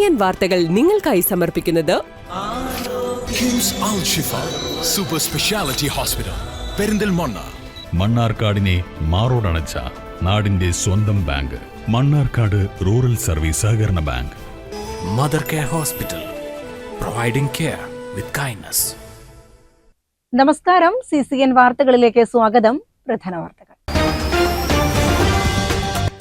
CCN വാർത്തകൾ നിങ്ങൾക്കായി സമർപ്പിക്കുന്നത് കിംസ് അൽ ഷിഫ സൂപ്പർ സ്പെഷ്യാലിറ്റി ഹോസ്പിറ്റൽ പെരിന്തൽമണ്ണ. മണ്ണാർക്കാടിനെ മാറോടണച്ച നാടിന്റെ സ്വന്തം ബാങ്ക് മണ്ണാർക്കാട് റൂറൽ സർവീസ് സഹകരണ bank. Mother care hospital, providing care with kindness. നമസ്കാരം. CCN വാർത്തകളിലേക്ക് സ്വാഗതം. പ്രധാന വാർത്തകൾ.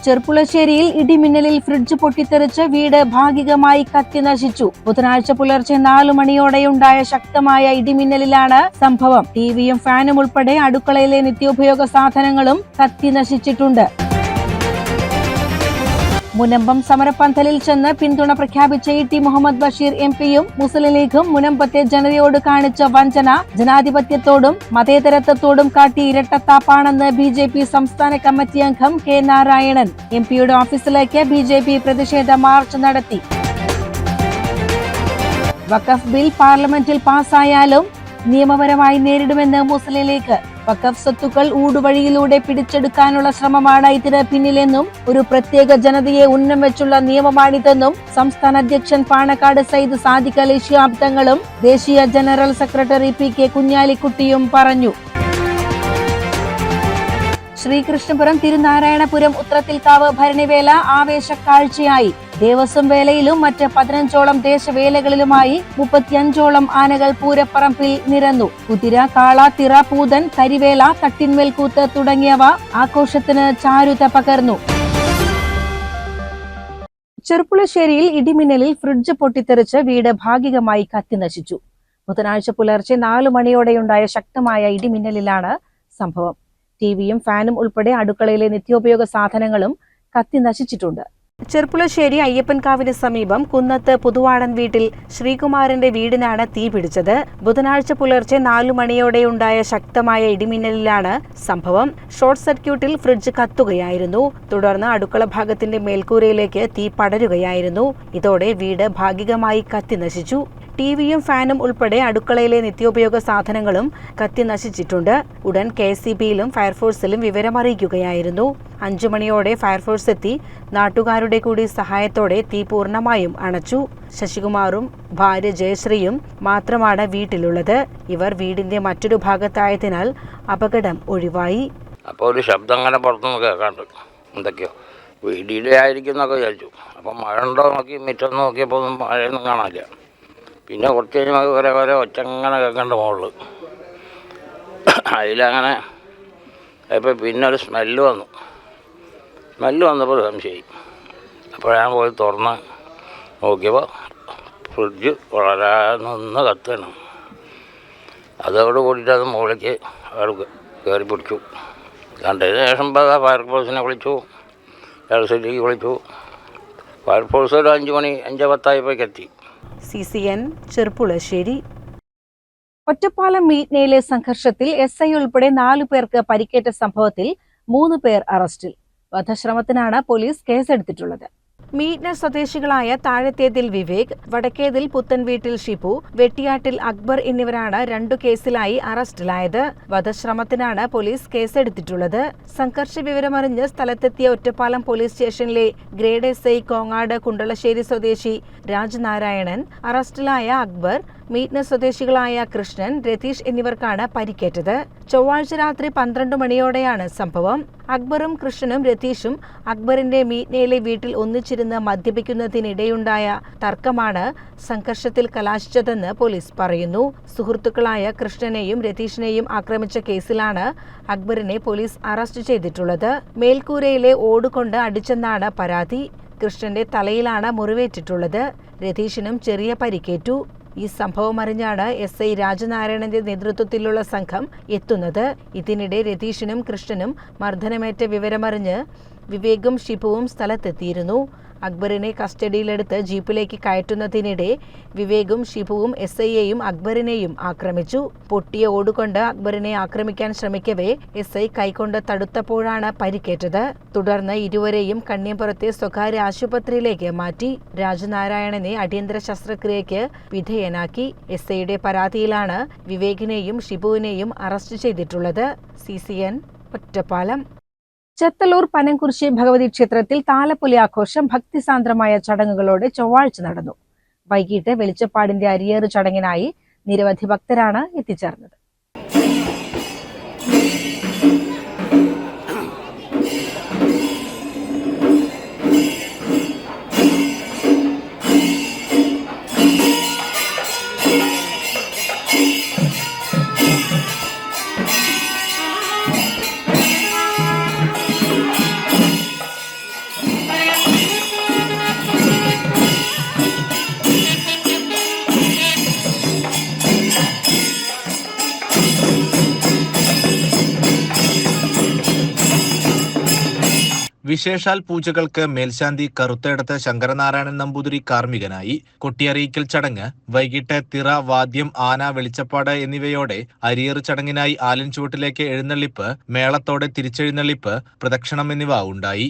ചെർപ്പുളശ്ശേരിയിൽ ഇടിമിന്നലിൽ ഫ്രിഡ്ജ് പൊട്ടിത്തെറിച്ച് വീട് ഭാഗികമായി കത്തി നശിച്ചു. ബുധനാഴ്ച പുലർച്ചെ 4 മണിയോടെയുണ്ടായ ശക്തമായ ഇടിമിന്നലിലാണ് സംഭവം. ടിവിയും ഫാനും ഉൾപ്പെടെ അടുക്കളയിലെ നിത്യോപയോഗ സാധനങ്ങളും കത്തി നശിച്ചിട്ടുണ്ട്. മുനമ്പം സമരപന്തലിൽ ചെന്ന് പിന്തുണ പ്രഖ്യാപിച്ച ഇ.ടി. മുഹമ്മദ് ബഷീർ MP-യും മുസ്ലിം ലീഗും മുനമ്പത്തെ ജനതയോട് കാണിച്ച വഞ്ചന ജനാധിപത്യത്തോടും മതേതരത്വത്തോടും കാട്ടി ഇരട്ടത്താപ്പാണെന്ന് BJP സംസ്ഥാന കമ്മിറ്റി അംഗം K. നാരായണൻ. MP-യുടെ ഓഫീസിലേക്ക് BJP പ്രതിഷേധ മാർച്ച് നടത്തി. വഖഫ് ബിൽ പാർലമെന്റിൽ പാസായാലും നിയമപരമായി നേരിടുമെന്ന് മുസ്ലിം ലീഗ്. വഖഫ് സ്വത്തുക്കൾ ഊടുവഴിയിലൂടെ പിടിച്ചെടുക്കാനുള്ള ശ്രമമാണ് ഇതിന് പിന്നിലെന്നും ഒരു പ്രത്യേക ജനതയെ ഉന്നം വെച്ചുള്ള നിയമമാണിതെന്നും സംസ്ഥാന അധ്യക്ഷൻ പാണക്കാട് സയ്യിദ് സാദിഖ് അലി ശിഹാബ് തങ്ങളും ദേശീയ ജനറൽ സെക്രട്ടറി PK കുഞ്ഞാലിക്കുട്ടിയും പറഞ്ഞു. ശ്രീകൃഷ്ണപുരം തിരുനാരായണപുരം ഉത്രത്തിൽക്കാവ് ഭരണിവേല ആവേശക്കാഴ്ചയായി. ദേവസ്വം വേലയിലും മറ്റ് 15ഓളം ദേശവേലകളിലുമായി 35ഓളം ആനകൾ പൂരപ്പറമ്പിൽ നിരന്നു. കുതിര, കാള, തിറ, പൂതൻ, കരിവേല, തട്ടിന്മേൽക്കൂത്ത് തുടങ്ങിയവ ആഘോഷത്തിന് ചാരുത പകർന്നു. ചെർപ്പുളശ്ശേരിയിൽ ഇടിമിന്നലിൽ ഫ്രിഡ്ജ് പൊട്ടിത്തെറിച്ച് വീട് ഭാഗികമായി കത്തി നശിച്ചു. ബുധനാഴ്ച പുലർച്ചെ 4 മണിയോടെയുണ്ടായ ശക്തമായ ഇടിമിന്നലിലാണ് സംഭവം. ടിവിയും ഫാനും ഉൾപ്പെടെ അടുക്കളയിലെ നിത്യോപയോഗ സാധനങ്ങളും കത്തി നശിച്ചിട്ടുണ്ട്. ചെർപ്പുളശ്ശേരി അയ്യപ്പൻകാവിന് സമീപം കുന്നത്ത് പുതുവാടൻ വീട്ടിൽ ശ്രീകുമാരന്റെ വീടിനാണ് തീ പിടിച്ചത്. ബുധനാഴ്ച പുലർച്ചെ 4 മണിയോടെയുണ്ടായ ശക്തമായ ഇടിമിന്നലിലാണ് സംഭവം. ഷോർട്ട് സർക്യൂട്ടിൽ ഫ്രിഡ്ജ് കത്തുകയായിരുന്നു. തുടർന്ന് അടുക്കള ഭാഗത്തിന്റെ മേൽക്കൂരയിലേക്ക് തീ പടരുകയായിരുന്നു. ഇതോടെ വീട് ഭാഗികമായി കത്തി നശിച്ചു. ടിവിയും ഫാനും ഉൾപ്പെടെ അടുക്കളയിലെ നിത്യോപയോഗ സാധനങ്ങളും കത്തി നശിച്ചിട്ടുണ്ട്. ഉടൻ KCBയിലും ഫയർഫോഴ്സിലും വിവരമറിയിക്കുകയായിരുന്നു. 5 മണിയോടെ ഫയർഫോഴ്സ് എത്തി നാട്ടുകാരുടെ കൂടി സഹായത്തോടെ തീ പൂർണ്ണമായും അണച്ചു. ശശികുമാറും ഭാര്യ ജയശ്രീയും മാത്രമാണ് വീട്ടിലുള്ളത്. ഇവർ വീടിന്റെ മറ്റൊരു ഭാഗത്തായതിനാൽ അപകടം ഒഴിവായി. അപ്പോൾ ഒരു ശബ്ദം അങ്ങനെ പുറത്തുനിന്ന് കേൾക്കാണ്ട് എന്തൊക്കെയോ വീടിലെ ആയിരിക്കും എന്നൊക്കെ വിചാരിച്ചു. അപ്പം മഴ ഉണ്ടോ നോക്കി മുറ്റം നോക്കിയപ്പോൾ ഒന്നും മഴയൊന്നും കാണാനില്ല. പിന്നെ കുറച്ച് കഴിഞ്ഞാൽ ഓരോ ഒച്ചങ്ങനെ കേൾക്കേണ്ട മുകളിൽ അതിലങ്ങനെ ഇപ്പോൾ പിന്നെ ഒരു സ്മെല്ല് വന്നപ്പോൾ സംശയമായി. അപ്പോഴാണ് പോയി തുറന്ന് നോക്കിയപ്പോൾ ഫ്രിഡ്ജ് വളരെ നിന്ന് കത്തുകയാണ്. അതോട് കൂടിയിട്ട് അത് മുകളിലേക്ക് കയറി പിടിച്ചു. കണ്ടതിന് ശേഷം ഫയർഫോഴ്സിനെ വിളിച്ചു, ഇലക്ട്രിസിറ്റിക്ക് വിളിച്ചു. ഫയർഫോഴ്സ് ഒരു 5 മണി 5:10 എത്തി. CCN ചെർപ്പുളശ്ശേരി. ഒറ്റപ്പാലം മീറ്റ്നയിലെ സംഘർഷത്തിൽ SI ഉൾപ്പെടെ 4 പേർക്ക് പരിക്കേറ്റ സംഭവത്തിൽ 3 പേർ അറസ്റ്റിൽ. വധശ്രമത്തിനാണ് പോലീസ് കേസെടുത്തിട്ടുള്ളത്. മീറ്റ്ന സ്വദേശികളായ താഴത്തേതിൽ വിവേക്, വടക്കേതിൽ പുത്തൻവീട്ടിൽ ഷിബു, വെട്ടിയാട്ടിൽ അക്ബർ എന്നിവരാണ് 2 കേസിലായി അറസ്റ്റിലായത്. വധശ്രമത്തിനാണ് പോലീസ് കേസെടുത്തിട്ടുള്ളത്. സംഘർഷ വിവരമറിഞ്ഞ് സ്ഥലത്തെത്തിയ ഒറ്റപ്പാലം പോലീസ് സ്റ്റേഷനിലെ ഗ്രേഡ് SI കോങ്ങാട് കുണ്ടളശ്ശേരി സ്വദേശി രാജ്നാരായണൻ, അറസ്റ്റിലായ അക്ബർ, മീറ്റ്ന സ്വദേശികളായ കൃഷ്ണൻ, രതീഷ് എന്നിവർക്കാണ് പരിക്കേറ്റത്. ചൊവ്വാഴ്ച രാത്രി 12 മണിയോടെയാണ് സംഭവം. അക്ബറും കൃഷ്ണനും രതീഷും അക്ബറിന്റെ മീറ്റ്നയിലെ വീട്ടിൽ ഒന്നിച്ചിരുന്ന് മദ്യപിക്കുന്നതിനിടെയുണ്ടായ തർക്കമാണ് സംഘർഷത്തിൽ കലാശിച്ചതെന്ന് പോലീസ് പറയുന്നു. സുഹൃത്തുക്കളായ കൃഷ്ണനെയും രതീഷിനെയും ആക്രമിച്ച കേസിലാണ് അക്ബറിനെ പോലീസ് അറസ്റ്റ് ചെയ്തിട്ടുള്ളത്. മേൽക്കൂരയിലെ ഓടുകൊണ്ട് അടിച്ചെന്നാണ് പരാതി. കൃഷ്ണന്റെ തലയിലാണ് മുറിവേറ്റിട്ടുള്ളത്. രതീഷിനും ചെറിയ പരിക്കേറ്റു. ഈ സംഭവം അറിഞ്ഞാണ് SI രാജനാരായണന്റെ നേതൃത്വത്തിലുള്ള സംഘം എത്തുന്നത്. ഇതിനിടെ രതീഷിനും കൃഷ്ണനും മർദ്ദനമേറ്റ വിവരമറിഞ്ഞ് വിവേകും ഷിബുവും സ്ഥലത്തെത്തിയിരുന്നു. അക്ബറിനെ കസ്റ്റഡിയിലെടുത്ത് ജീപ്പിലേക്ക് കയറ്റുന്നതിനിടെ വിവേകും ഷിബുവും SIയെയും അക്ബറിനെയും ആക്രമിച്ചു. പൊട്ടിയ ഓടുകൊണ്ട് അക്ബറിനെ ആക്രമിക്കാൻ ശ്രമിക്കവേ SI കൈകൊണ്ട് തടുത്തപ്പോഴാണ് പരിക്കേറ്റത്. തുടർന്ന് ഇരുവരെയും കണ്ണിയമ്പുറത്തെ സ്വകാര്യ ആശുപത്രിയിലേക്ക് മാറ്റി. രാജനാരായണനെ അടിയന്തര ശസ്ത്രക്രിയയ്ക്ക് വിധേയനാക്കി. SIയുടെ പരാതിയിലാണ് വിവേകിനെയും ഷിബുവിനെയും അറസ്റ്റ് ചെയ്തിട്ടുള്ളത്. CCN ഒറ്റപ്പാലം. ചെത്തല്ലൂർ പനംകുരിശി ഭഗവതി ക്ഷേത്രത്തിൽ താലപ്പൊലി ആഘോഷം ഭക്തിസാന്ദ്രമായ ചടങ്ങുകളോടെ ചൊവ്വാഴ്ച നടന്നു. വൈകിട്ട് വെളിച്ചപ്പാടിന്റെ അരിയേറ് ചടങ്ങിനായി നിരവധി ഭക്തരാണ് എത്തിച്ചേർന്നത്. വിശേഷാൽ പൂജകൾക്ക് മേൽശാന്തി കറുത്തേടത്ത് ശങ്കരനാരായണൻ നമ്പൂതിരി കാർമ്മികനായി. കൊട്ടിയറിയിക്കൽ ചടങ്ങ് വൈകിട്ട് തിറ, വാദ്യം, ആന, വെളിച്ചപ്പാട് എന്നിവയോടെ അരിയേറ് ചടങ്ങിനായി ആലിൻചുവട്ടിലേക്ക് എഴുന്നള്ളിപ്പ്, മേളത്തോടെ തിരിച്ചെഴുന്നള്ളിപ്പ്, പ്രദക്ഷിണം എന്നിവ ഉണ്ടായി.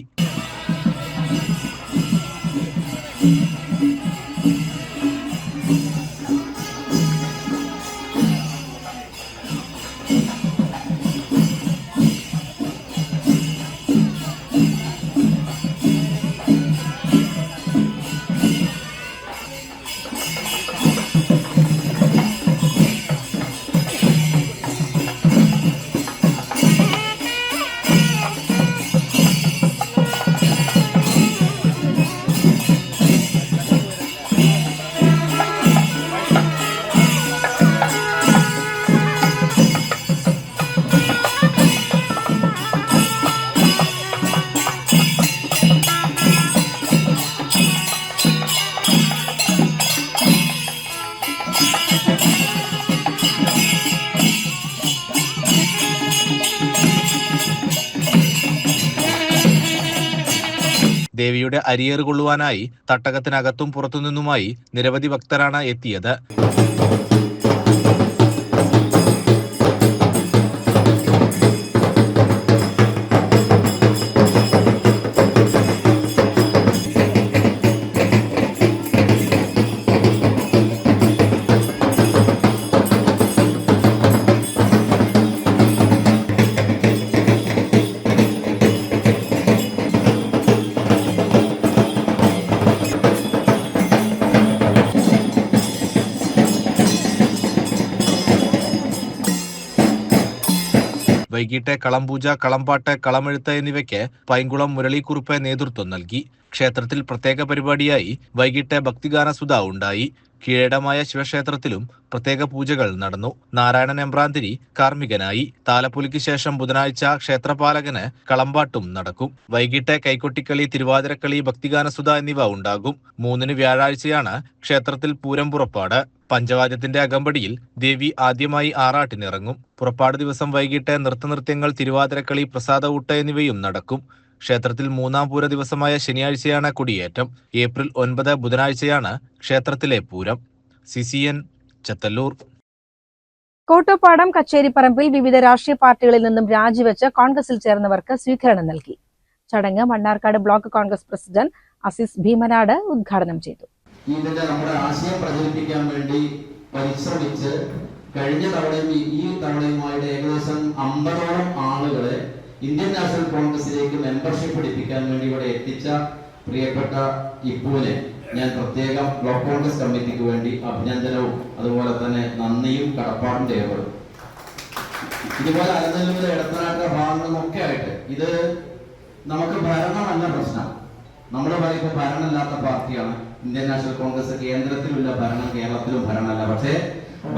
ദേവിയുടെ അരിയേറ് കൊള്ളുവാനായി തട്ടകത്തിനകത്തും പുറത്തുനിന്നുമായി നിരവധി ഭക്തരാണ് എത്തിയത്. വൈകിട്ട് കളംപൂജ, കളംപാട്ട്, കളമെഴുത്ത് എന്നിവയ്ക്ക് പൈങ്കുളം മുരളീക്കുറുപ്പ് നേതൃത്വം നൽകി. ക്ഷേത്രത്തിൽ പ്രത്യേക പരിപാടിയായി വൈകിട്ട് ഭക്തിഗാനസുധ ഉണ്ടായി. കീഴടമായ ശിവക്ഷേത്രത്തിലും പ്രത്യേക പൂജകൾ നടന്നു. നാരായണൻ എമ്പ്രാന്തിരി കാർമ്മികനായി. താലപ്പൊലിക്ക് ശേഷം ബുധനാഴ്ച ക്ഷേത്രപാലകന് കളമ്പാട്ടും നടക്കും. വൈകിട്ട് കൈകൊട്ടിക്കളി, തിരുവാതിരക്കളി, ഭക്തിഗാനസുധ എന്നിവ ഉണ്ടാകും. 3-ന് വ്യാഴാഴ്ചയാണ് ക്ഷേത്രത്തിൽ പൂരം പുറപ്പാട്. പഞ്ചവാദ്യത്തിന്റെ അകമ്പടിയിൽ ദേവി ആദ്യമായി ആറാട്ടിനിറങ്ങും. പുറപ്പാട് ദിവസം വൈകിട്ട് നൃത്തനൃത്യങ്ങൾ, തിരുവാതിരക്കളി, പ്രസാദഊട്ട് എന്നിവയും നടക്കും. ക്ഷേത്രത്തിൽ 3-ാം പൂര ദിവസമായ ശനിയാഴ്ചയാണ് കൊടിയേറ്റം. ഏപ്രിൽ 9 ബുധനാഴ്ചയാണ് ക്ഷേത്രത്തിലെ പൂരം. CCN ചെത്തല്ലൂർ. കോട്ടോപ്പാടം കച്ചേരിപ്പറമ്പിൽ വിവിധ രാഷ്ട്രീയ പാർട്ടികളിൽ നിന്നും രാജിവെച്ച് കോൺഗ്രസിൽ ചേർന്നവർക്ക് സ്വീകരണം നൽകി. ചടങ്ങ് മണ്ണാർക്കാട് ബ്ലോക്ക് കോൺഗ്രസ് പ്രസിഡന്റ് അസീസ് ഭീമനാട് ഉദ്ഘാടനം ചെയ്തു. ഇതിന്റെ നമ്മുടെ ആശയം പ്രചരിപ്പിക്കാൻ വേണ്ടി പരിശ്രമിച്ച് കഴിഞ്ഞ തവണയും ഈ തവണയുമായിട്ട് ഏകദേശം 50ഓളം ആളുകളെ ഇന്ത്യൻ നാഷണൽ കോൺഗ്രസിലേക്ക് മെമ്പർഷിപ്പ് എടുപ്പിക്കാൻ വേണ്ടി ഇവിടെ എത്തിച്ച പ്രിയപ്പെട്ട ഇപ്പുവിനെ ഞാൻ പ്രത്യേകം ബ്ലോക്ക് കോൺഗ്രസ് കമ്മിറ്റിക്ക് വേണ്ടി അഭിനന്ദനവും അതുപോലെ തന്നെ നന്ദിയും കടപ്പാടും രേഖപ്പെടും. ഇതുപോലെ അലനല്ലൂർ, എടത്തനാട്ട് ഭാഗങ്ങളും ഒക്കെ ആയിട്ട് ഇത് നമുക്ക് ഭരണമല്ല പ്രശ്നം. നമ്മൾ പറയുമ്പോൾ ഭരണമില്ലാത്ത പാർട്ടിയാണ് ഇന്ത്യൻ നാഷണൽ കോൺഗ്രസ്. കേന്ദ്രത്തിലുള്ള ഭരണം, കേരളത്തിലും ഭരണമല്ല. പക്ഷേ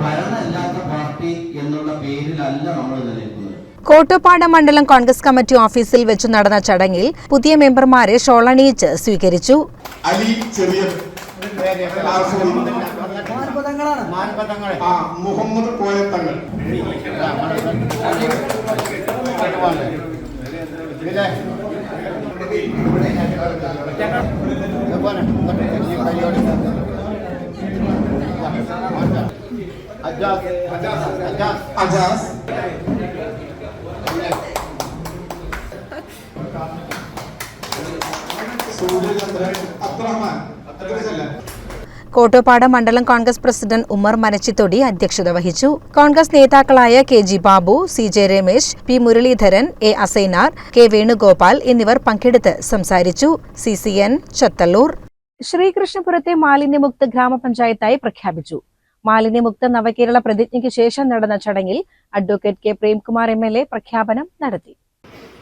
ഭരണമില്ലാത്ത പാർട്ടി എന്നുള്ള പേരിലല്ല നമ്മൾ നിലനിൽക്കുന്നത്. കോട്ടോപ്പാടം മണ്ഡലം കോൺഗ്രസ് കമ്മിറ്റി ഓഫീസിൽ വെച്ച് നടന്ന ചടങ്ങിൽ പുതിയ മെമ്പർമാരെ ഷോളണിയിച്ച് സ്വീകരിച്ചു. അലി ചെറിയ, മുഹമ്മദ് കോയത്തങ്ങൾ, അജാസ്, കോട്ടോപ്പാട് മണ്ഡലം കോൺഗ്രസ് പ്രസിഡന്റ് ഉമ്മർ മനച്ചിത്തൊടി അധ്യക്ഷത വഹിച്ചു. കോൺഗ്രസ് നേതാക്കളായ KG Babu, CJ Ramesh, P Muraleedharan, A Asainar, K Venugopal എന്നിവർ പങ്കെടുത്ത് സംസാരിച്ചു. CCN ചത്തല്ലൂർ. ശ്രീകൃഷ്ണപുരത്തെ മാലിന്യമുക്ത ഗ്രാമപഞ്ചായത്തായി പ്രഖ്യാപിച്ചു. മാലിന്യമുക്ത നവകേരള പ്രതിജ്ഞയ്ക്ക് ശേഷം നടന്ന ചടങ്ങിൽ അഡ്വക്കേറ്റ് K പ്രേംകുമാർ MLA പ്രഖ്യാപനം നടത്തി.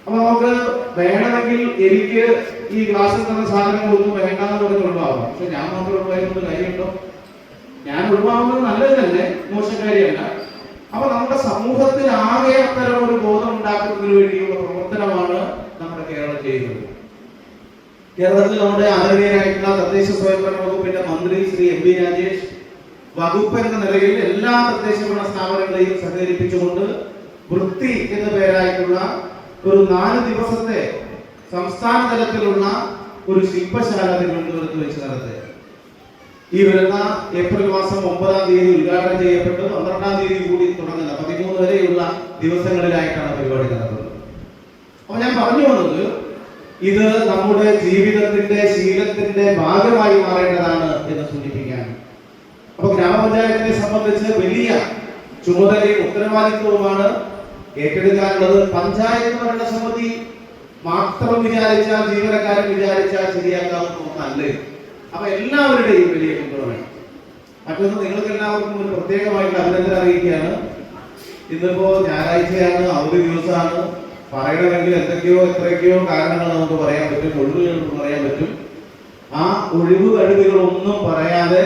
അപ്പൊ നമുക്ക് വേണമെങ്കിൽ എനിക്ക് ഈ ഗ്ലാസ്സിൽ തന്ന സാധനങ്ങളൊന്നും വേണ്ടെന്ന് പറഞ്ഞ് ഒഴിവാകാം. പക്ഷെ ഞാൻ മാത്രം ഒഴിവായിരുന്നത് കാര്യമുണ്ടോ? ഞാൻ ഒഴിവാകുന്നത് നല്ലത് തന്നെ, മോശം കാര്യമല്ല. അപ്പൊ നമ്മുടെ സമൂഹത്തിൽ ആകെ അത്തരം ഒരു ബോധം ഉണ്ടാക്കുന്നതിന് വേണ്ടിയുള്ള പ്രവർത്തനമാണ് നമ്മുടെ കേരളം ചെയ്യുന്നത്. കേരളത്തിൽ നമ്മുടെ ആദരണീയരായിട്ടുള്ള തദ്ദേശ സ്വയംഭരണ വകുപ്പിന്റെ മന്ത്രി ശ്രീ MB രാജേഷ് വകുപ്പ് എന്ന നിലയിൽ എല്ലാ തദ്ദേശ ഭരണ സ്ഥാപനങ്ങളെയും സഹകരിപ്പിച്ചുകൊണ്ട് വൃത്തി എന്ന പേരായിട്ടുള്ള ഒരു 4 ദിവസത്തെ സംസ്ഥാന തലത്തിലുള്ള ഒരു ശില്പശാല തിരുവനന്തപുരത്ത് വെച്ച് നടത്തുക. ഈ വരുന്ന ഏപ്രിൽ മാസം 9-ാം തീയതി ഉദ്ഘാടനം ചെയ്യപ്പെട്ട് 12-ാം തീയതി കൂടി തുടങ്ങുന്ന 13 വരെയുള്ള ദിവസങ്ങളിലായിട്ടാണ് പരിപാടി നടത്തുന്നത്. അപ്പൊ ഞാൻ പറഞ്ഞു വന്നത്, ഇത് നമ്മുടെ ജീവിതത്തിന്റെ ശീലത്തിന്റെ ഭാഗമായി മാറേണ്ടതാണ് എന്ന് സൂചിപ്പിക്കാൻ. അപ്പൊ ഗ്രാമപഞ്ചായത്തിനെ സംബന്ധിച്ച് വലിയ ചുമതലയും ഉത്തരവാദിത്വവുമാണ് ഏറ്റെടുക്കാനുള്ളത്. പഞ്ചായത്ത് ഭരണസമിതി മാത്രം വിചാരിച്ചാൽ, ജീവനക്കാരൻ വിചാരിച്ചാൽ ശരിയാക്കാവുന്ന ഒന്നല്ലേ. അപ്പൊ എല്ലാവരുടെയും വലിയ പിന്തുണ വേണം. മറ്റൊന്ന്, നിങ്ങൾക്ക് എല്ലാവർക്കും ഒരു പ്രത്യേകമായിട്ട് അഭിനന്ദനം അറിയിക്കുകയാണ്. ഇന്നിപ്പോ ഞായറാഴ്ചയാണ്, അവധി ദിവസമാണ്. പറയണമെങ്കിൽ എന്തൊക്കെയോ എത്രയൊക്കെയോ കാരണങ്ങൾ നമുക്ക് പറയാൻ പറ്റും, ഒഴിവുകൾ പറയാൻ പറ്റും. ആ ഒഴിവ് കഴിവുകളൊന്നും പറയാതെ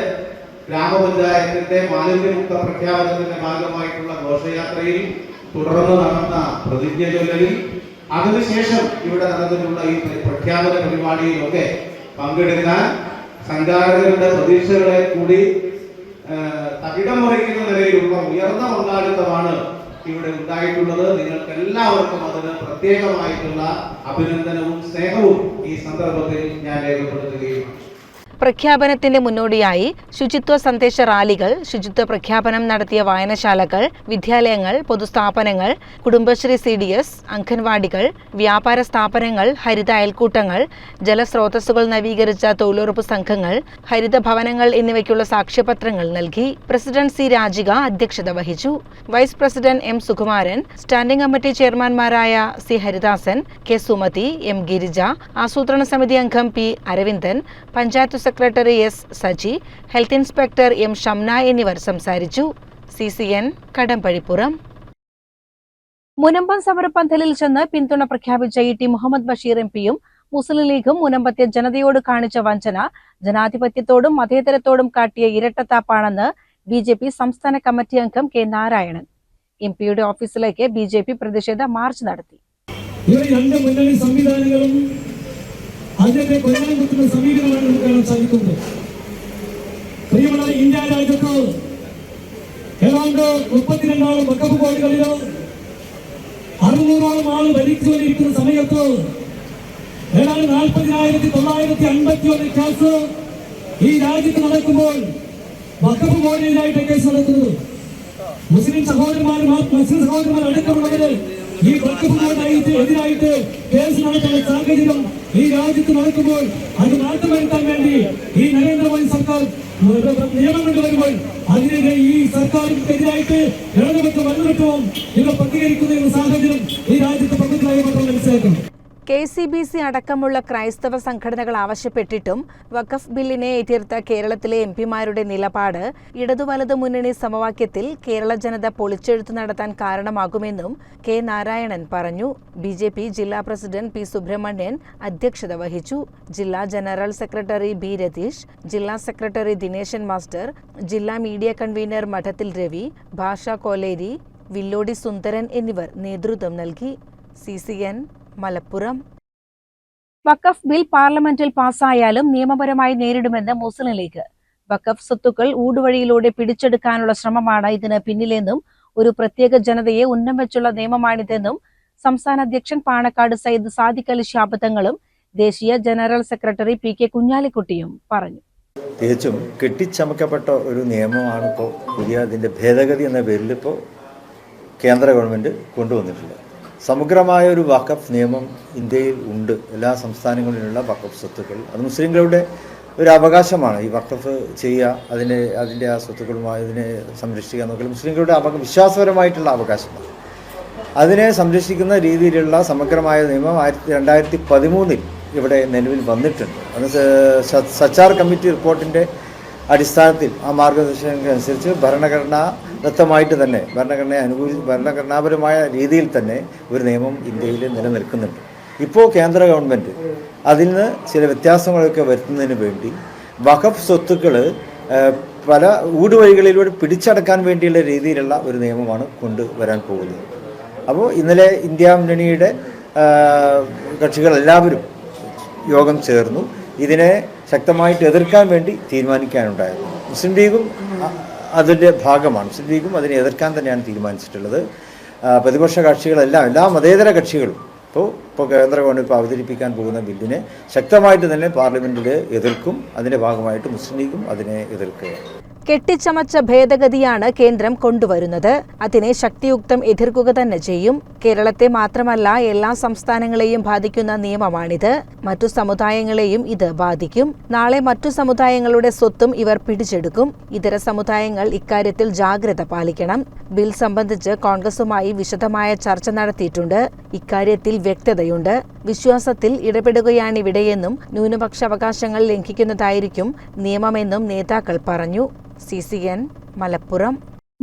ഗ്രാമപഞ്ചായത്തിന്റെ മാലിന്യമുക്ത പ്രഖ്യാപനത്തിന്റെ ഭാഗമായിട്ടുള്ള ഘോഷയാത്രയിൽ, തുടർന്ന് നടന്ന പ്രതിജ്ഞ ചൊല്ലലിൽ, അതിനുശേഷം ഇവിടെ നടന്നിട്ടുള്ള ഈ പ്രഖ്യാപന പരിപാടിയിലൊക്കെ പങ്കെടുക്കാൻ സംഘാടകരുടെ പ്രതീക്ഷകളെ കൂടി തകിടം മറിക്കുന്ന നിലയിലുള്ള ഉയർന്ന പങ്കാളിത്തമാണ് ഇവിടെ ഉണ്ടായിട്ടുള്ളത്. നിങ്ങൾക്ക് എല്ലാവർക്കും അതിന് പ്രത്യേകമായിട്ടുള്ള അഭിനന്ദനവും സ്നേഹവും ഈ സന്ദർഭത്തിൽ ഞാൻ രേഖപ്പെടുത്തുകയും. പ്രഖ്യാപനത്തിന്റെ മുന്നോടിയായി ശുചിത്വ സന്ദേശ റാലികൾ, ശുചിത്വ പ്രഖ്യാപനം നടത്തിയ വായനശാലകൾ, വിദ്യാലയങ്ങൾ, പൊതുസ്ഥാപനങ്ങൾ, കുടുംബശ്രീ CDS, അംഗൻവാടികൾ, വ്യാപാര സ്ഥാപനങ്ങൾ, ഹരിത അയൽക്കൂട്ടങ്ങൾ, ജലസ്രോതസ്സുകൾ നവീകരിച്ച തൊഴിലുറപ്പ് സംഘങ്ങൾ, ഹരിത ഭവനങ്ങൾ എന്നിവയ്ക്കുള്ള സാക്ഷ്യപത്രങ്ങൾ നൽകി. പ്രസിഡന്റ് C രാജിക അധ്യക്ഷത വഹിച്ചു. Vice president M Sukumaran, standing committee ചെയർമാൻമാരായ C Haridasan, K Sumathi, M Girija, ആസൂത്രണ സമിതി അംഗം P Aravindan, panchayat secretary S Saji, health inspector M Shamna എന്നിവർ സംസാരിച്ചു. CCN കടമ്പഴിപ്പുറം. മുനമ്പം സമരപന്തലിൽ ചെന്ന് പിന്തുണ പ്രഖ്യാപിച്ച ET മുഹമ്മദ് ബഷീർ MPയും മുസ്ലിം ലീഗും മുനമ്പത്തെ ജനതയോട് കാണിച്ച വഞ്ചന ജനാധിപത്യത്തോടും മതേതരത്തോടും കാട്ടിയ ഇരട്ടത്താപ്പാണെന്ന് BJP സംസ്ഥാന കമ്മിറ്റി അംഗം K നാരായണൻ. MPയുടെ ഓഫീസിലേക്ക് BJP പ്രതിഷേധ മാർച്ച് നടത്തി. രണ്ട് മുന്നണി സംവിധാനങ്ങളും അതിന്റെ കൊല്ലാൻ കുത്തുന്ന സമീപനമാണ് നമുക്ക് കാണാൻ സാധിക്കുന്നത്. പ്രിയമുള്ള ഇന്ത്യ രാജ്യത്ത് ഏതാണ്ട് 32 വഖഫ് ബോർഡുകളിലോ 600ഓളം ആൾ ഭരിച്ചുകൊണ്ടിരിക്കുന്ന സമയത്ത് ഏതാണ്ട് 40,951 കേസ് ഈ രാജ്യത്ത് നടക്കുമ്പോൾ വഖഫ് ബോർഡിനായിട്ട് കേസ് നടക്കുന്നത്. മുസ്ലിം സഹോദരന്മാർ അടക്കമുള്ളവര് ഈ വഖഫ് ബോർഡിനായിട്ട് എതിരായിട്ട് കേസ് നടത്തുന്ന സാഹചര്യം ഈ രാജ്യത്ത് നടക്കുമ്പോൾ അത് മാറ്റം വരുത്താൻ വേണ്ടി ഈ നരേന്ദ്രമോദി സർക്കാർ നിയമം കൊണ്ടുവരുമ്പോൾ അതിനെതിരെ ഈ സർക്കാരിനെതിരായിട്ട് ഇടതുപക്ഷ വലതുപക്ഷവും ഇവർ പ്രതികരിക്കുന്ന സാഹചര്യം ഈ രാജ്യത്ത് പ്രമുഖരായി മാത്രം മനസ്സിലാക്കണം. KCBC അടക്കമുള്ള ക്രൈസ്തവ സംഘടനകൾ ആവശ്യപ്പെട്ടിട്ടും വഖഫ് ബില്ലിനെ എതിർത്ത കേരളത്തിലെ MPമാരുടെ നിലപാട് ഇടതുവലതു മുന്നണി സമവാക്യത്തിൽ കേരള ജനത പൊളിച്ചെഴുത്ത് നടത്താൻ കാരണമാകുമെന്നും K നാരായണൻ പറഞ്ഞു. BJP ജില്ലാ പ്രസിഡന്റ് P സുബ്രഹ്മണ്യൻ അധ്യക്ഷത വഹിച്ചു. ജില്ലാ ജനറൽ സെക്രട്ടറി B രതീഷ്, ജില്ലാ സെക്രട്ടറി ദിനേശൻ മാസ്റ്റർ, ജില്ലാ മീഡിയ കൺവീനർ മഠത്തിൽ രവി, ഭാഷ കോലേരി, വില്ലോടി സുന്ദരൻ എന്നിവർ നേതൃത്വം നൽകി. CCN മലപ്പുറം. വഖഫ് ബിൽ പാർലമെന്റിൽ പാസ്സായാലും നിയമപരമായി നേരിടുമെന്ന് മുസ്ലിം ലീഗ്. വഖഫ് സ്വത്തുക്കൾ ഊടുവഴിയിലൂടെ പിടിച്ചെടുക്കാനുള്ള ശ്രമമാണ് ഇതിന് പിന്നിലെന്നും ഒരു പ്രത്യേക ജനതയെ ഉന്നം വെച്ചുള്ള നിയമമാണിതെന്നും സംസ്ഥാന അധ്യക്ഷൻ പാണക്കാട് സയ്യിദ് സാദിഖ് അലി ശിഹാബ് തങ്ങളും ദേശീയ ജനറൽ സെക്രട്ടറി PK കുഞ്ഞാലിക്കുട്ടിയും പറഞ്ഞു. തികച്ചും കെട്ടിച്ചമക്കപ്പെട്ട ഒരു നിയമമാണ് ഇപ്പോൾ പുതിയ അതിൻ്റെ ഭേദഗതി എന്ന പേരിൽ ഇപ്പോൾ കേന്ദ്ര ഗവൺമെൻറ് കൊണ്ടുവന്നിട്ടുള്ളത്. സമഗ്രമായ ഒരു വഖഫ് നിയമം ഇന്ത്യയിൽ ഉണ്ട്. എല്ലാ സംസ്ഥാനങ്ങളിലുള്ള വഖഫ് സ്വത്തുക്കൾ അത് മുസ്ലിങ്ങളുടെ ഒരു അവകാശമാണ് ഈ വഖഫ് ചെയ്യുക, അതിൻ്റെ ആ സ്വത്തുക്കളുമായി ഇതിനെ സംരക്ഷിക്കുക എന്നൊക്കെ മുസ്ലിങ്ങളുടെ വിശ്വാസപരമായിട്ടുള്ള അവകാശമാണ്. അതിനെ സംരക്ഷിക്കുന്ന രീതിയിലുള്ള സമഗ്രമായ നിയമം 2013 ഇവിടെ നിലവിൽ വന്നിട്ടുണ്ട്. അത് സച്ചാർ കമ്മിറ്റി റിപ്പോർട്ടിൻ്റെ അടിസ്ഥാനത്തിൽ ആ മാർഗനിർദ്ദേശങ്ങൾക്കനുസരിച്ച് ഭരണഘടനാദത്തമായിട്ട് തന്നെ ഭരണഘടനാപരമായ രീതിയിൽ തന്നെ ഒരു നിയമം ഇന്ത്യയിൽ നിലനിൽക്കുന്നുണ്ട്. ഇപ്പോൾ കേന്ദ്ര ഗവൺമെൻറ് അതിൽ നിന്ന് ചില വ്യത്യാസങ്ങളൊക്കെ വരുത്തുന്നതിന് വേണ്ടി വഖഫ് സ്വത്തുക്കൾ പല ഊടുവഴികളിലൂടെ പിടിച്ചടക്കാൻ വേണ്ടിയുള്ള രീതിയിലുള്ള ഒരു നിയമമാണ് കൊണ്ടുവരാൻ പോകുന്നത്. അപ്പോൾ ഇന്നലെ ഇന്ത്യ മുന്നണിയുടെ കക്ഷികളെല്ലാവരും യോഗം ചേർന്നു ഇതിനെ ശക്തമായിട്ട് എതിർക്കാൻ വേണ്ടി തീരുമാനിക്കാനുണ്ടായിരുന്നു. മുസ്ലിം ലീഗും അതിൻ്റെ ഭാഗമാണ്. മുസ്ലിം ലീഗും അതിനെ എതിർക്കാൻ തന്നെയാണ് തീരുമാനിച്ചിട്ടുള്ളത്. പ്രതിപക്ഷ കക്ഷികളെല്ലാം, എല്ലാ മതേതര കക്ഷികളും ഇപ്പോൾ കേന്ദ്ര ഗവൺമെൻറ് അവതരിപ്പിക്കാൻ പോകുന്ന ബില്ലിനെ ശക്തമായിട്ട് തന്നെ പാർലമെൻറ്റിൽ എതിർക്കും. അതിൻ്റെ ഭാഗമായിട്ട് മുസ്ലിം ലീഗും അതിനെ എതിർക്കുകയാണ്. കെട്ടിച്ചമച്ച ഭേദഗതിയാണ് കേന്ദ്രം കൊണ്ടുവരുന്നത്. അതിനെ ശക്തിയുക്തം എതിർക്കുക തന്നെ ചെയ്യും. കേരളത്തെ മാത്രമല്ല എല്ലാ സംസ്ഥാനങ്ങളെയും ബാധിക്കുന്ന നിയമമാണിത്. മറ്റു സമുദായങ്ങളെയും ഇത് ബാധിക്കും. നാളെ മറ്റു സമുദായങ്ങളുടെ സ്വത്തും ഇവർ പിടിച്ചെടുക്കും. ഇതര സമുദായങ്ങൾ ഇക്കാര്യത്തിൽ ജാഗ്രത പാലിക്കണം. ബിൽ സംബന്ധിച്ച് കോൺഗ്രസുമായി വിശദമായ ചർച്ച നടത്തിയിട്ടുണ്ട്. ഇക്കാര്യത്തിൽ വ്യക്തതയുണ്ട്. വിശ്വാസത്തിൽ ഇടപെടുകയാണിവിടെയെന്നും ന്യൂനപക്ഷ അവകാശങ്ങൾ ലംഘിക്കുന്നതായിരിക്കും നിയമമെന്നും നേതാക്കൾ പറഞ്ഞു. CCN മലപ്പുറം.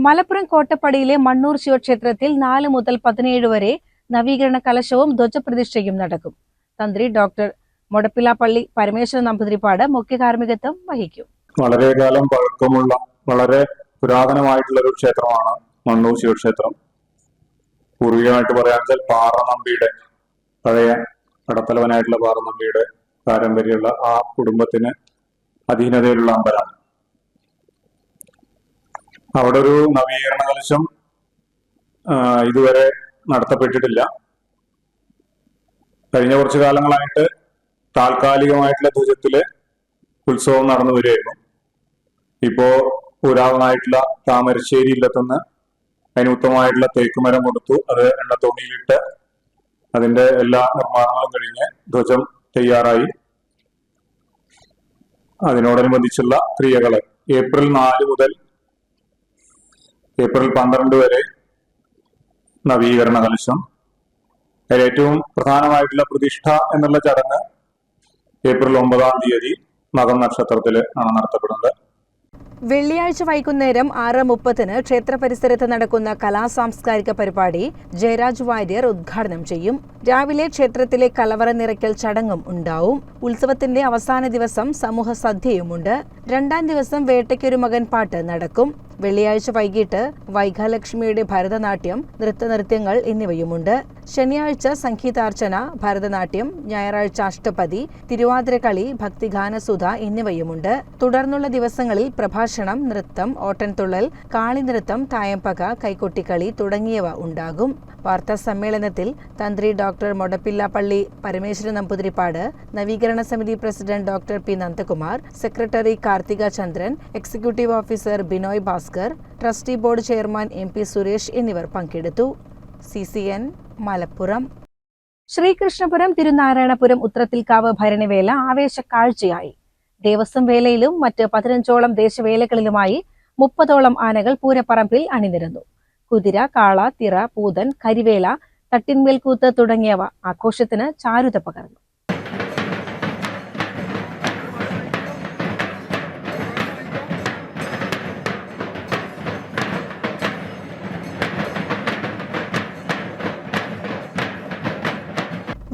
മലപ്പുറം കോട്ടപ്പടിയിലെ മണ്ണൂർ ശിവക്ഷേത്രത്തിൽ 4 മുതൽ 17 വരെ നവീകരണ കലശവും ധ്വജപ്രതിഷ്ഠയും നടക്കും. തന്ത്രി ഡോക്ടർ മൊടപ്പിലാപ്പള്ളി പരമേശ്വരൻ നമ്പൂതിരിപ്പാട് മുഖ്യ കാർമ്മികത്വം വഹിക്കും. വളരെ കാലം പഴക്കമുള്ള വളരെ പുരാതനമായിട്ടുള്ള ഒരു ക്ഷേത്രമാണ് മണ്ണൂർ ശിവക്ഷേത്രം. പൂർവികമായിട്ട് പറയാൻ പാറനമ്പിയുടെ, പഴയ കടത്തലവനായിട്ടുള്ള പാറനമ്പിയുടെ പാരമ്പര്യമുള്ള ആ കുടുംബത്തിന് അധീനതയിലുള്ള അമ്പലമാണ്. അവിടെ ഒരു നവീകരണ കലശം ഇതുവരെ നടത്തപ്പെട്ടിട്ടില്ല. കഴിഞ്ഞ കുറച്ചു കാലങ്ങളായിട്ട് താൽക്കാലികമായിട്ടുള്ള ധ്വജത്തില് ഉത്സവം നടന്നു വരികയായിരുന്നു. ഇപ്പോ പുരാതനമായിട്ടുള്ള താമരശ്ശേരി ഇല്ലത്തുനിന്ന് അതിന് ഉത്തമമായിട്ടുള്ള തേക്കുമരം കൊടുത്തു. അത് എണ്ണത്തോണിയിലിട്ട് അതിന്റെ എല്ലാ നിർമ്മാണങ്ങളും കഴിഞ്ഞ് ധ്വജം തയ്യാറായി. അതിനോടനുബന്ധിച്ചുള്ള ക്രിയകള് ഏപ്രിൽ 4 മുതൽ ഏപ്രിൽ 12 വരെ നവീകരണ കലശം. അതിൽ ഏറ്റവും പ്രധാനമായിട്ടുള്ള പ്രതിഷ്ഠ എന്നുള്ള ചടങ്ങ് ഏപ്രിൽ 9-ാം തീയതി മകം നക്ഷത്രത്തിൽ ആണ് നടത്തപ്പെടുന്നത്. വെള്ളിയാഴ്ച വൈകുന്നേരം 6:30 ക്ഷേത്ര പരിസരത്ത് നടക്കുന്ന കലാസാംസ്കാരിക പരിപാടി ജയരാജ് വാര്യർ ഉദ്ഘാടനം ചെയ്യും. രാവിലെ ക്ഷേത്രത്തിലെ കലവറ നിറയ്ക്കൽ ചടങ്ങും ഉണ്ടാവും. ഉത്സവത്തിന്റെ അവസാന ദിവസം സമൂഹ സദ്യയുമുണ്ട്. 2-ാം ദിവസം വേട്ടയ്ക്കൊരു മകൻ പാട്ട് നടക്കും. വെള്ളിയാഴ്ച വൈകിട്ട് വൈഘാലക്ഷ്മിയുടെ ഭരതനാട്യം, നൃത്തനൃത്യങ്ങൾ എന്നിവയുമുണ്ട്. ശനിയാഴ്ച സംഗീതാർച്ചന, ഭരതനാട്യം, ഞായറാഴ്ച അഷ്ടപതി, തിരുവാതിരക്കളി, ഭക്തിഗാനസുധ എന്നിവയുമുണ്ട്. തുടർന്നുള്ള ദിവസങ്ങളിൽ പ്രഭാഷണം, നൃത്തം, ഓട്ടൻതുള്ളൽ, കാളിനൃത്തം, തായമ്പക, കൈകൊട്ടിക്കളി തുടങ്ങിയവ ഉണ്ടാകും. വാർത്താ സമ്മേളനത്തിൽ തന്ത്രി ഡോക്ടർ മൊടപ്പിലാപ്പള്ളി പരമേശ്വരൻ നമ്പൂതിരിപ്പാട്, നവീകരണ സമിതി president doctor P Nandakumar, secretary Karthika Chandran, executive officer Binoy Bhaskar, trustee board chairman MP Suresh എന്നിവർ പങ്കെടുത്തു. CCN മലപ്പുറം. ശ്രീകൃഷ്ണപുരം തിരുനാരായണപുരം ഉത്രത്തിൽക്കാവ് ഭരണവേല ആവേശ കാഴ്ചയായി. ദേവസ്വം വേലയിലും മറ്റ് 15ഓളം ദേശവേലകളിലുമായി 30ഓളം ആനകൾ പൂരപ്പറമ്പിൽ അണിനിരന്നു. കുതിര, കാള, തിറ, പൂതൻ, കരിവേല, തട്ടിൻമേൽക്കൂത്ത് തുടങ്ങിയവ ആഘോഷത്തിന് ചാരുത പകർന്നു.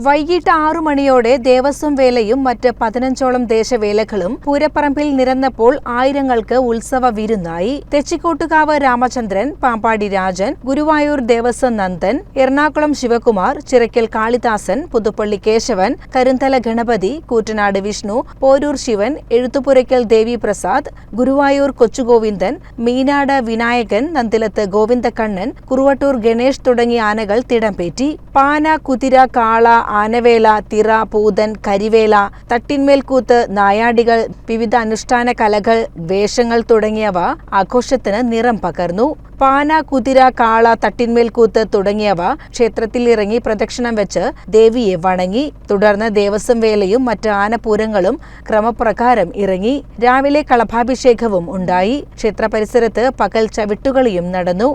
വൈകിട്ട് 6 മണിയോടെ ദേവസ്വം വേലയും മറ്റ് 15ഓളം ദേശവേലകളും പൂരപ്പറമ്പിൽ നിരന്നപ്പോൾ ആയിരങ്ങൾക്ക് ഉത്സവ വിരുന്നായി. തെച്ചിക്കോട്ടുകാവ് രാമചന്ദ്രൻ, പാമ്പാടി രാജൻ, ഗുരുവായൂർ ദേവസ്വം നന്ദൻ, എറണാകുളം ശിവകുമാർ, ചിറക്കൽ കാളിദാസൻ, പുതുപ്പള്ളി കേശവൻ, കരുന്തല ഗണപതി, കൂറ്റനാട് വിഷ്ണു, പോരൂർ ശിവൻ, എഴുത്തുപുരയ്ക്കൽ ദേവി പ്രസാദ്, ഗുരുവായൂർ കൊച്ചുഗോവിന്ദൻ, മീനാട് വിനായകൻ, നന്ദിലത്ത് ഗോവിന്ദക്കണ്ണൻ, കുറുവട്ടൂർ ഗണേഷ് തുടങ്ങിയ ആനകൾ തിടംപേറ്റി. പാന, കുതിര, കാള, ആനവേല, തിറ, പൂതൻ, കരിവേല, തട്ടിന്മേൽക്കൂത്ത്, നായാടികൾ, വിവിധ അനുഷ്ഠാന കലകൾ, വേഷങ്ങൾ തുടങ്ങിയവ ആഘോഷത്തിന് നിറം പകർന്നു. പാന, കുതിര, കാള, തട്ടിന്മേൽക്കൂത്ത് തുടങ്ങിയവ ക്ഷേത്രത്തിൽ ഇറങ്ങി പ്രദക്ഷിണം വെച്ച് ദേവിയെ വണങ്ങി. തുടർന്ന് ദേവസ്വം വേലയും മറ്റ് ആനപൂരങ്ങളും ക്രമപ്രകാരം ഇറങ്ങി. രാവിലെ കളഭാഭിഷേകവും ഉണ്ടായി. ക്ഷേത്ര പരിസരത്ത് പകൽ ചവിട്ടുകളിയും നടന്നു.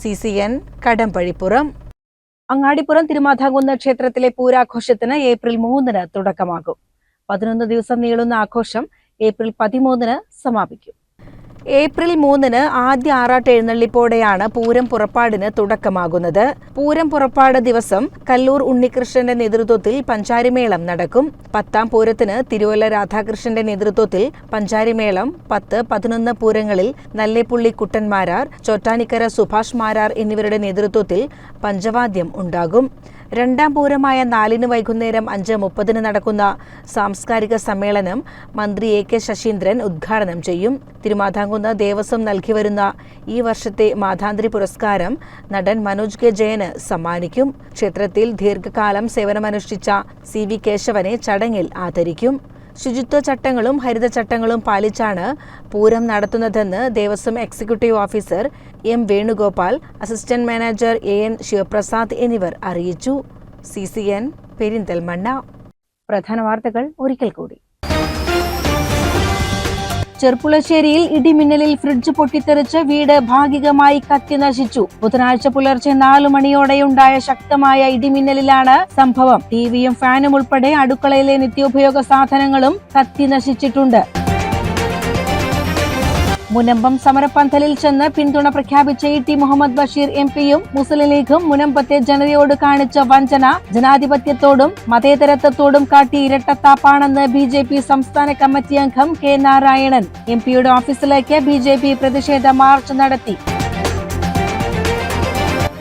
CCN കടമ്പഴിപ്പുറം. അങ്ങാടിപ്പുറം തിരുമാധാംകുന്ന് ക്ഷേത്രത്തിലെ പൂരാഘോഷത്തിന് ഏപ്രിൽ 3 തുടക്കമാകും. 11 ദിവസം നീളുന്ന ആഘോഷം ഏപ്രിൽ 13 സമാപിക്കും. ഏപ്രിൽ 3 ആദ്യ ആറാട്ട് എഴുന്നള്ളിപ്പോടെയാണ് പൂരം പുറപ്പാടിന് തുടക്കമാകുന്നത്. പൂരം പുറപ്പാട് ദിവസം കല്ലൂർ ഉണ്ണികൃഷ്ണന്റെ നേതൃത്വത്തിൽ പഞ്ചാരിമേളം നടക്കും. 10ാം പൂരത്തിന് തിരുവല്ല രാധാകൃഷ്ണന്റെ നേതൃത്വത്തിൽ പഞ്ചാരിമേളം, 10, 11 പൂരങ്ങളിൽ നല്ലേപ്പുള്ളി കുട്ടന്മാരാർ, ചോറ്റാനിക്കര സുഭാഷ് മാരാർ എന്നിവരുടെ നേതൃത്വത്തിൽ പഞ്ചവാദ്യം ഉണ്ടാകും. 2ാം പൂരമായ 4 വൈകുന്നേരം 5:30 നടക്കുന്ന സാംസ്കാരിക സമ്മേളനം മന്ത്രി AK ശശീന്ദ്രൻ ഉദ്ഘാടനം ചെയ്യും. തിരുമാധാംകുന്ന് ദേവസ്വം നൽകിവരുന്ന ഈ വർഷത്തെ മാധാന്ത്രി പുരസ്കാരം നടൻ മനോജ് K. ജയന് സമ്മാനിക്കും. ക്ഷേത്രത്തിൽ ദീർഘകാലം സേവനമനുഷ്ഠിച്ച CV കേശവനെ ചടങ്ങിൽ ആദരിക്കും. ശുചിത്വ ചട്ടങ്ങളും ഹരിതചട്ടങ്ങളും പാലിച്ചാണ് പൂരം നടത്തുന്നതെന്ന് Devaswom executive officer M. Venugopal, assistant manager AN. Sivaprasad എന്നിവർ അറിയിച്ചു. CCN പെരിന്തൽമണ്ണ. പ്രധാന വാർത്തകൾ ഒരിക്കൽ കൂടി. ചെർപ്പുളശ്ശേരിയിൽ ഇടിമിന്നലിൽ ഫ്രിഡ്ജ് പൊട്ടിത്തെറിച്ച് വീട് ഭാഗികമായി കത്തിനശിച്ചു. ബുധനാഴ്ച പുലർച്ചെ 4 മണിയോടെയുണ്ടായ ശക്തമായ ഇടിമിന്നലിലാണ് സംഭവം. ടിവിയും ഫാനും ഉൾപ്പെടെ അടുക്കളയിലെ നിത്യോപയോഗ സാധനങ്ങളും കത്തിനശിച്ചിട്ടുണ്ട്. മുനമ്പം സമരപന്തലിൽ ചെന്ന് പിന്തുണ പ്രഖ്യാപിച്ച ET മുഹമ്മദ് ബഷീർ MPയും മുസ്ലിം ലീഗും മുനമ്പത്തെ ജനതയോട് കാണിച്ച വഞ്ചന ജനാധിപത്യത്തോടും മതേതരത്വത്തോടും കാട്ടി ഇരട്ടത്താപ്പാണെന്ന് BJP സംസ്ഥാന കമ്മിറ്റി അംഗം K. നാരായണൻ. MPയുടെ ഓഫീസിലേക്ക് BJP പ്രതിഷേധ മാർച്ച് നടത്തി.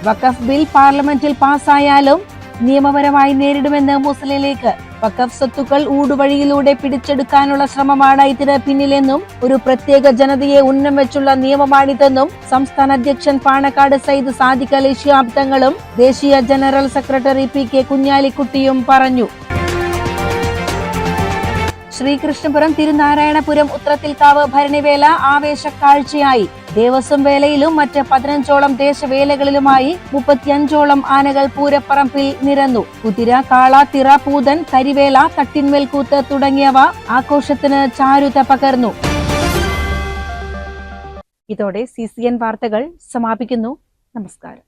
വഖഫ് ബിൽ പാർലമെന്റിൽ പാസായാലും നിയമപരമായി നേരിടുമെന്ന് മുസ്ലിം ലീഗ്. വഖഫ് സ്വത്തുക്കൾ ഊടുവഴിയിലൂടെ പിടിച്ചെടുക്കാനുള്ള ശ്രമമാണ് ഇതിന് പിന്നിലെന്നും ഒരു പ്രത്യേക ജനതയെ ഉന്നം വെച്ചുള്ള നിയമമാണിതെന്നും സംസ്ഥാന അധ്യക്ഷൻ പാണക്കാട് സയ്യിദ് സാദിഖ് അലി ശിഹാബ് തങ്ങളും ദേശീയ ജനറൽ സെക്രട്ടറി PK കുഞ്ഞാലിക്കുട്ടിയും പറഞ്ഞു. ശ്രീകൃഷ്ണപുരം തിരുനാരായണപുരം ഉത്രത്തിൽക്കാവ് ഭരണിവേല ആവേശക്കാഴ്ചയായി. ദേവസ്വം വേലയിലും മറ്റ് 15ഓളം ദേശവേലകളിലുമായി 35ഓളം ആനകൾ പൂരപ്പറമ്പിൽ നിരന്നു. കുതിര, കാള, തിറ, പൂതൻ, കരിവേല, തട്ടിന്മേൽക്കൂത്ത് തുടങ്ങിയവ ആഘോഷത്തിന് ചാരുത പകർന്നു. ഇതോടെ CCN വാർത്തകൾ സമാപിക്കുന്നു. നമസ്കാരം.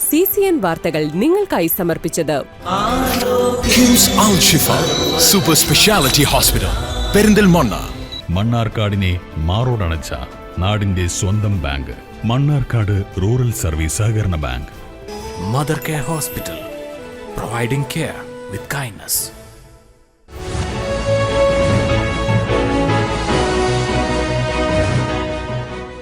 CCN വാർത്തകൾ നിങ്ങൾക്കായി സമർപ്പിച്ചത് കിംസ് അൽ ഷിഫ സൂപ്പർ സ്പെഷ്യാലിറ്റി ഹോസ്പിറ്റൽ പെരിന്തൽമണ്ണ. മണ്ണാർക്കാടിനെ മാറോടണച്ച നാടിന്റെ സ്വന്തം ബാങ്ക് മണ്ണാർക്കാട് റൂറൽ സർവീസ് സഹകരണ bank. Mother care hospital providing care with kindness.